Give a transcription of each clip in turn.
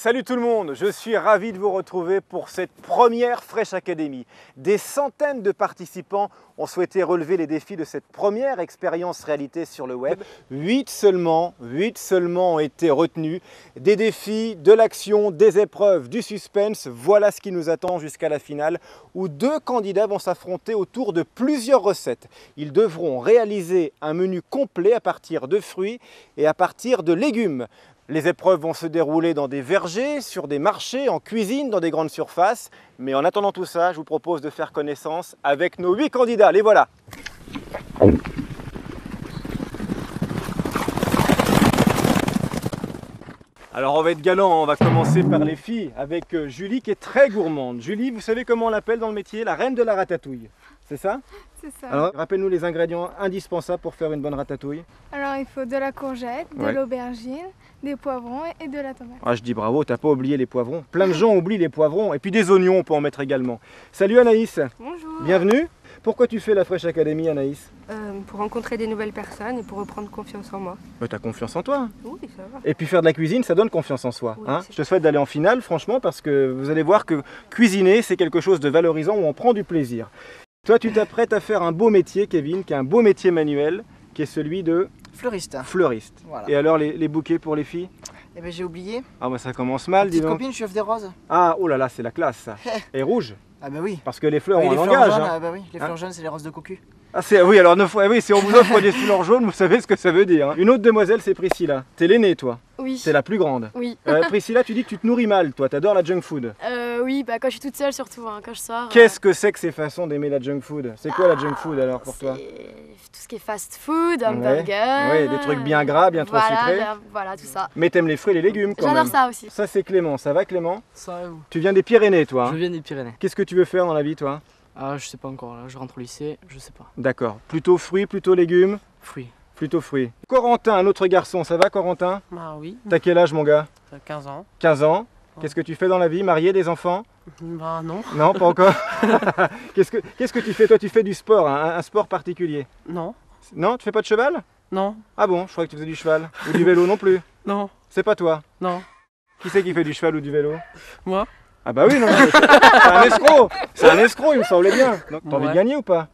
Salut tout le monde, je suis ravi de vous retrouver pour cette première Fresh Academy. Des centaines de participants ont souhaité relever les défis de cette première expérience réalité sur le web. 8 seulement ont été retenus. Des défis, de l'action, des épreuves, du suspense. Voilà ce qui nous attend jusqu'à la finale où 2 candidats vont s'affronter autour de plusieurs recettes. Ils devront réaliser un menu complet à partir de fruits et à partir de légumes. Les épreuves vont se dérouler dans des vergers, sur des marchés, en cuisine, dans des grandes surfaces. Mais en attendant tout ça, je vous propose de faire connaissance avec nos 8 candidats. Les voilà! Alors on va être galant, on va commencer par les filles avec Julie qui est très gourmande. Julie, vous savez comment on l'appelle dans le métier? La reine de la ratatouille, c'est ça? C'est ça. Alors rappelle-nous les ingrédients indispensables pour faire une bonne ratatouille. Alors il faut de la courgette, de l'aubergine, des poivrons et de la tomate. Ah, je dis bravo, t'as pas oublié les poivrons. Plein de gens oublient les poivrons et puis des oignons on peut en mettre également. Salut Anaïs. Bonjour. Bienvenue. Pourquoi tu fais la Fresh Academy, Anaïs? Pour rencontrer des nouvelles personnes et pour reprendre confiance en moi. Bah, t'as confiance en toi. Oui, ça va. Et puis faire de la cuisine, ça donne confiance en soi. Oui, Hein, je te souhaite d'aller en finale, franchement, parce que vous allez voir que cuisiner, c'est quelque chose de valorisant où on prend du plaisir. Toi, tu t'apprêtes à faire un beau métier, Kevin, qui est un beau métier manuel, qui est celui de fleuriste. fleuriste. Voilà. Et alors, les bouquets pour les filles? Eh ben j'ai oublié. Ah bah ça commence mal, dis Petite donc. copine, je suis des roses. Ah, oh là là, c'est la classe, ça. Et rouge, Ah bah oui. parce que les fleurs Oui, ont un les fleurs langage. jaunes, Hein. ah bah oui, les Hein fleurs jaunes c'est les roses de cocu. Ah, oui, alors oui, si on vous offre des fleurs jaunes, vous savez ce que ça veut dire. Hein. Une autre demoiselle, c'est Priscilla. T'es l'aînée, toi. Oui. C'est la plus grande. Oui. Priscilla, tu dis que tu te nourris mal, toi. T'adores la junk food. Oui, bah quand je suis toute seule surtout, hein, quand je sors. Qu'est-ce que c'est que ces façons d'aimer la junk food? C'est quoi la junk food alors pour toi? Tout ce qui est fast food, hamburger. Ouais, des trucs bien gras, bien trop sucrés. Voilà, tout ça. Mais t'aimes les fruits et les légumes quand même. J'adore ça aussi. Ça c'est Clément, ça va Clément? Ça va vous? Tu viens des Pyrénées toi? Je viens des Pyrénées. Qu'est-ce que tu veux faire dans la vie toi? Ah, je sais pas encore, là, je rentre au lycée, je sais pas. D'accord. Plutôt fruits, plutôt légumes? Fruits. Plutôt fruits. Corentin, un autre garçon, ça va Corentin? Bah oui, T'as quel âge mon gars? 15 ans. 15 ans. Qu'est-ce que tu fais dans la vie? Marié, des enfants? Bah non, Non, pas encore. Qu'est-ce que tu fais? Toi, tu fais du sport, hein, un sport particulier? non, Non, tu fais pas de cheval? non, Ah bon, je croyais que tu faisais du cheval. Ou du vélo non plus. non, C'est pas toi. non. Qui c'est qui fait du cheval ou du vélo? Moi? Ah bah oui, non, c'est un escroc. C'est un escroc, il me semblait bien. Donc, t'as envie de Ouais. gagner ou pas?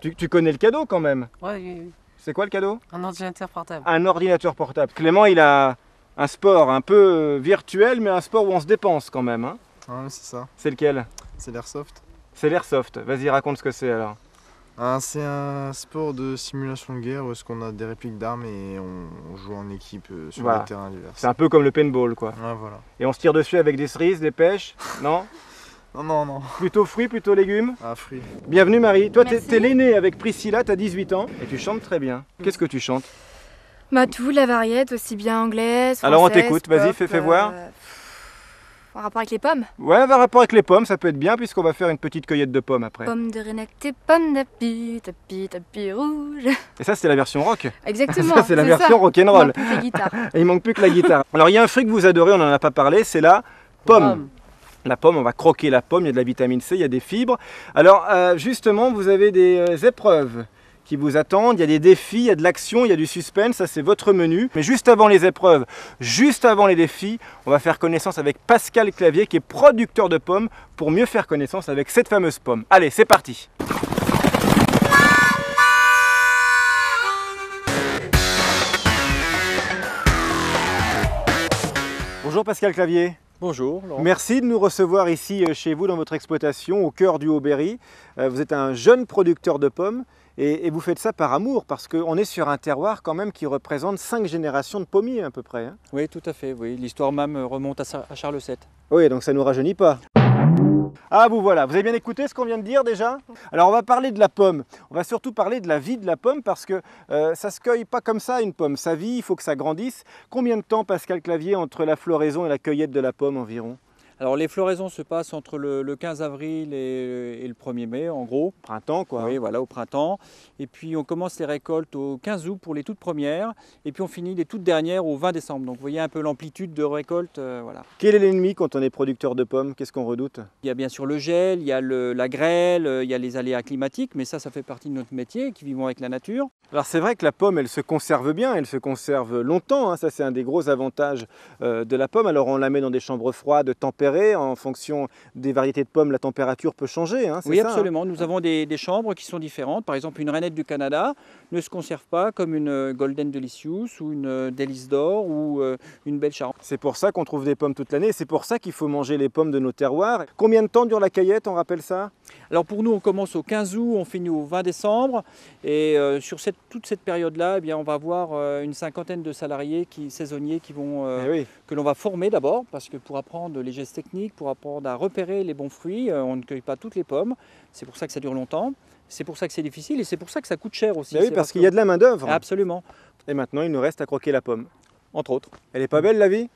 Tu connais le cadeau quand même. Ouais, oui, oui. C'est quoi le cadeau? Un ordinateur portable. Un ordinateur portable. Clément, il a un sport un peu virtuel, mais un sport où on se dépense quand même. Hein. Ah, c'est ça, C'est lequel? c'est l'airsoft. C'est l'airsoft. Vas-y, raconte ce que c'est alors. Ah, c'est un sport de simulation de guerre où est-ce qu'on a des répliques d'armes et on joue en équipe sur Voilà. des terrains divers. C'est un peu comme le paintball, quoi. Ah, voilà. Et on se tire dessus avec des cerises, des pêches, non? Non, non, non. Plutôt fruits, plutôt légumes? Ah, fruits. Bienvenue Marie. Toi, Merci. t'es l'aînée avec Priscilla, t'as 18 ans et tu chantes très bien. Qu'est-ce que tu chantes? Bah tout, la variété, aussi bien anglaise, française. Alors on t'écoute, vas-y, pop, fais voir. En rapport avec les pommes. Ouais, un rapport avec les pommes, ça peut être bien puisqu'on va faire une petite cueillette de pommes après. Pommes de Reinette et pommes d'api, tapis rouge. Et ça, c'était la version rock. Exactement. Ça, c'est la ça. version rock'n'roll. Plus les guitares. Et il manque plus que la guitare. Alors, il y a un fruit que vous adorez, on n'en a pas parlé, c'est la pomme. La pomme, on va croquer la pomme, il y a de la vitamine C, il y a des fibres. Alors, justement, vous avez des épreuves qui vous attendent, il y a des défis, il y a de l'action, il y a du suspense, ça c'est votre menu. Mais juste avant les épreuves, juste avant les défis, on va faire connaissance avec Pascal Clavier qui est producteur de pommes pour mieux faire connaissance avec cette fameuse pomme. Allez, c'est parti! Bonjour Pascal Clavier. Bonjour Laurent. Merci de nous recevoir ici chez vous dans votre exploitation au cœur du Haut-Berry. Vous êtes un jeune producteur de pommes et vous faites ça par amour parce qu'on est sur un terroir quand même qui représente 5 générations de pommiers à peu près. Hein. Oui, tout à fait. Oui. L'histoire même remonte à Charles VII. Oui, donc ça ne nous rajeunit pas. Ah vous voilà, vous avez bien écouté ce qu'on vient de dire déjà? Alors on va parler de la pomme, on va surtout parler de la vie de la pomme parce que ça se cueille pas comme ça une pomme, ça vit, il faut que ça grandisse. Combien de temps Pascal Clavier entre la floraison et la cueillette de la pomme environ? Alors les floraisons se passent entre le 15 avril et le 1er mai en gros. Printemps quoi. Oui, voilà, au printemps. Et puis on commence les récoltes au 15 août pour les toutes premières. Et puis on finit les toutes dernières au 20 décembre. Donc vous voyez un peu l'amplitude de récolte. Voilà. Quel est l'ennemi quand on est producteur de pommes? Qu'est-ce qu'on redoute? Il y a bien sûr le gel, il y a la grêle, il y a les aléas climatiques. Mais ça fait partie de notre métier qui vivons avec la nature. Alors c'est vrai que la pomme, elle se conserve bien, elle se conserve longtemps. Hein. Ça c'est un des gros avantages de la pomme. Alors on la met dans des chambres froides, tempérées. En fonction des variétés de pommes, la température peut changer. Hein, Oui, ça, absolument. Hein. Nous avons des chambres qui sont différentes. Par exemple, une rainette du Canada ne se conserve pas comme une Golden Delicious ou une Délice d'Or ou une Belle Charente. C'est pour ça qu'on trouve des pommes toute l'année. C'est pour ça qu'il faut manger les pommes de nos terroirs. Combien de temps dure la cueillette, on rappelle ça? Alors pour nous, on commence au 15 août, on finit au 20 décembre. Et sur toute cette période-là, eh bien, on va avoir une cinquantaine de salariés saisonniers qui vont, que l'on va former d'abord, parce que pour apprendre les gestes techniques, pour apprendre à repérer les bons fruits, on ne cueille pas toutes les pommes. C'est pour ça que ça dure longtemps. C'est pour ça que c'est difficile et c'est pour ça que ça coûte cher aussi. Oui, parce qu'il y a de la main d'œuvre. Absolument. Et maintenant, il nous reste à croquer la pomme, Entre autres. Elle est pas belle la vie?